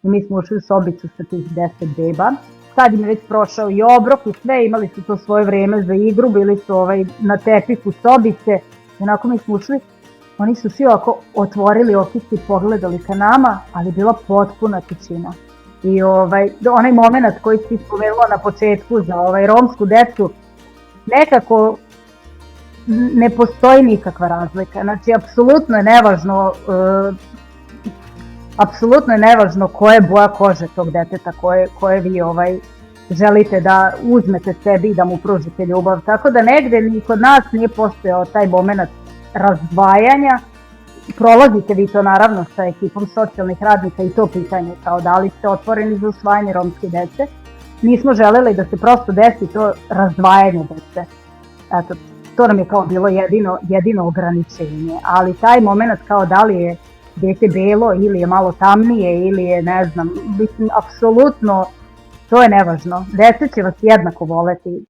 i mi smo ušli u sobicu sa tih 10 beba. Sad im je već prošao i obrok i sve, imali su to svoje vreme za igru, bili su na tepihu sobice, i onako mi smo ušli, oni su svi ovako otvorili okice i pogledali ka nama, ali bila potpuna tišina. I onaj moment koji si spomenula na početku za romsku decu, nekako ne postoji nikakva razlika. Znači, apsolutno je nevažno koja je boja kože tog deteta koje vi želite da uzmete sebi i da mu pružite ljubav. Tako da negde ni kod nas nije postojao taj moment razdvajanja. Prolazite vi to naravno sa ekipom socijalnih radnika i to pitanje kao da li ste otvoreni za usvajanje romske dece. Nismo želeli da se prosto desi to razdvajanje dece. Eto, to nam je kao bilo jedino ograničenje, ali taj moment kao da li je dete belo ili je malo tamnije ili je ne znam, mislim, apsolutno to je nevažno. Deca će vas jednako voleti